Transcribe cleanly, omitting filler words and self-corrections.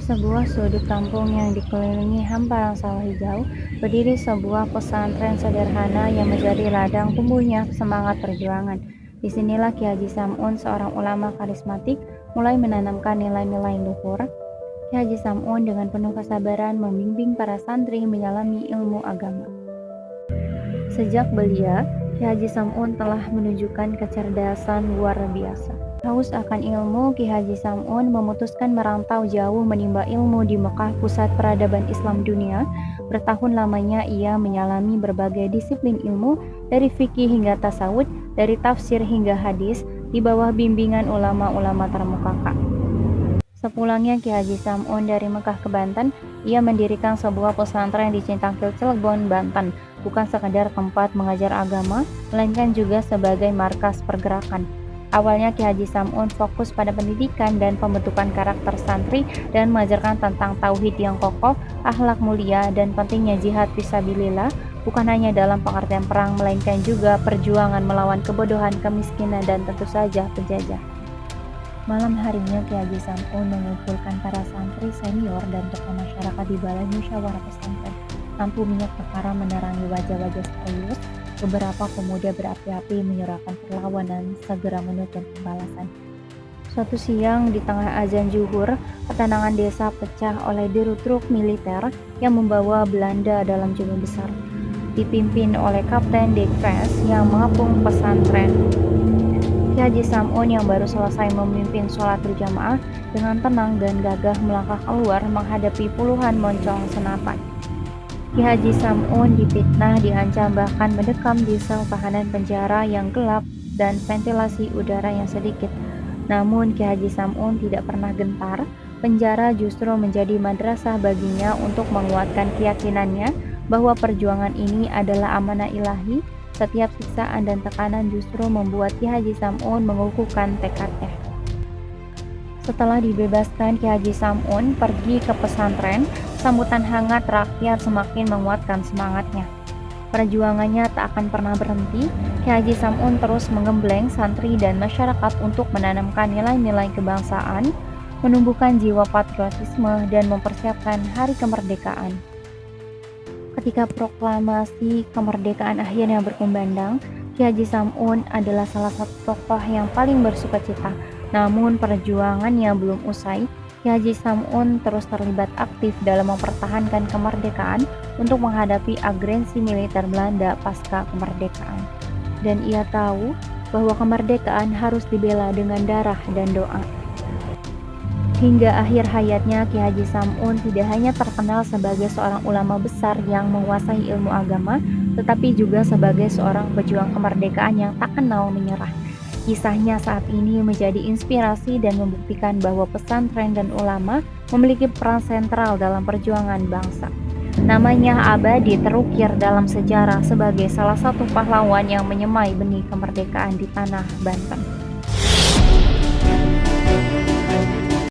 sebuah sudut kampung yang dikelilingi hamparan sawah hijau, berdiri sebuah pesantren sederhana yang menjadi ladang tumbuhnya semangat perjuangan. Disinilah Ki Haji Sam'un, seorang ulama karismatik, mulai menanamkan nilai-nilai luhur. Ki Haji Sam'un dengan penuh kesabaran membimbing para santri menyelami ilmu agama. Sejak belia, Ki Haji Sam'un telah menunjukkan kecerdasan luar biasa. Haus akan ilmu, Ki Haji Sam'un memutuskan merantau jauh menimba ilmu di Mekah, pusat peradaban Islam dunia. Bertahun lamanya ia menyalami berbagai disiplin ilmu, dari fikih hingga tasawuf, dari tafsir hingga hadis, di bawah bimbingan ulama-ulama termuka. Sepulangnya Ki Haji Sam'un dari Mekah ke Banten, ia mendirikan sebuah pesantren di Cintangkil, Cilegon, Banten, bukan sekadar tempat mengajar agama, melainkan juga sebagai markas pergerakan. Awalnya Ki Haji Sam'un fokus pada pendidikan dan pembentukan karakter santri dan mengajarkan tentang tauhid yang kokoh, akhlak mulia, dan pentingnya jihad fisabilillah, bukan hanya dalam pengertian perang, melainkan juga perjuangan melawan kebodohan, kemiskinan, dan tentu saja penjajah. Malam harinya Ki Haji Sam'un mengumpulkan para santri senior dan tokoh masyarakat di balai musyawarah pesantren. Lampu minyak perkara menerangi wajah-wajah serius. Beberapa pemuda berapi-api menyuarakan perlawanan, segera menuntut pembalasan. Suatu siang di tengah azan zuhur, ketenangan desa pecah oleh deru truk militer yang membawa Belanda dalam jumlah besar, dipimpin oleh Kapten Dick Vest yang mengepung pesantren. Ki Haji Sam'un yang baru selesai memimpin sholat berjamaah dengan tenang dan gagah melangkah keluar menghadapi puluhan moncong senapan. Ki Haji Sam'un difitnah, diancam, bahkan mendekam di sel tahanan penjara yang gelap dan ventilasi udara yang sedikit. Namun Ki Haji Sam'un tidak pernah gentar. Penjara justru menjadi madrasah baginya untuk menguatkan keyakinannya bahwa perjuangan ini adalah amanah ilahi. Setiap siksaan dan tekanan justru membuat Ki Haji Sam'un mengukuhkan tekadnya. Setelah dibebaskan, Ki Haji Sam'un pergi ke pesantren. Sambutan hangat rakyat semakin menguatkan semangatnya. Perjuangannya tak akan pernah berhenti. Ki Haji Sam'un terus menggembleng santri dan masyarakat untuk menanamkan nilai-nilai kebangsaan, menumbuhkan jiwa patriotisme, dan mempersiapkan hari kemerdekaan. Ketika proklamasi kemerdekaan akhirnya berkumandang, Ki Haji Sam'un adalah salah satu tokoh yang paling bersukacita. Namun perjuangannya belum usai. Ki Haji Sam'un terus terlibat aktif dalam mempertahankan kemerdekaan untuk menghadapi agresi militer Belanda pasca kemerdekaan. Dan ia tahu bahwa kemerdekaan harus dibela dengan darah dan doa. Hingga akhir hayatnya, Ki Haji Sam'un tidak hanya terkenal sebagai seorang ulama besar yang menguasai ilmu agama, tetapi juga sebagai seorang pejuang kemerdekaan yang tak kenal menyerah. Kisahnya saat ini menjadi inspirasi dan membuktikan bahwa pesantren dan ulama memiliki peran sentral dalam perjuangan bangsa. Namanya abadi terukir dalam sejarah sebagai salah satu pahlawan yang menyemai benih kemerdekaan di tanah Banten.